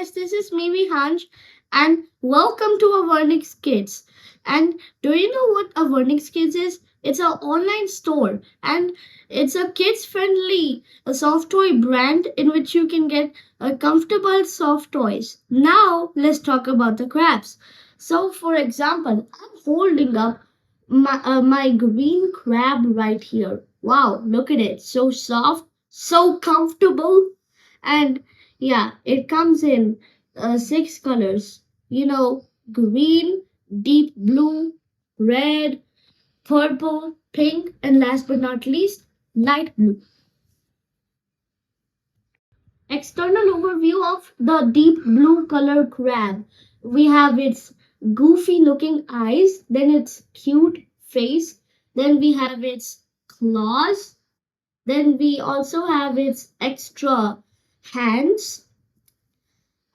guys, this is me Rihansh and welcome to AvarnixKids. And do you know what AvarnixKids is? It's an online store and it's a kids friendly soft toy brand in which you can get comfortable soft toys. Now let's talk about the crabs. So for example, I'm holding up my green crab right here. Wow, look at it. So soft, so comfortable. And yeah, it comes in six colors. Green, deep blue, red, purple, pink, and last but not least, light blue. External overview of the deep blue color crab. We have its goofy looking eyes, then its cute face, then we have its claws, then we also have its extra hands.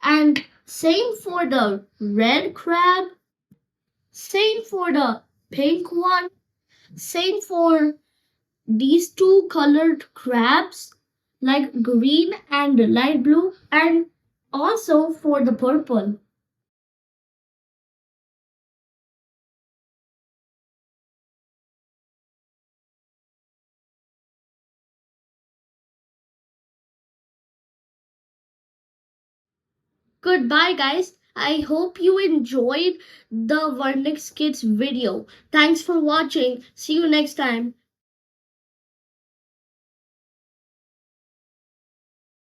And same for the red crab, same for the pink one, same for these two colored crabs, like green and light blue, and also for the purple. Goodbye, guys. I hope you enjoyed the Varnix Kids video. Thanks for watching. See you next time.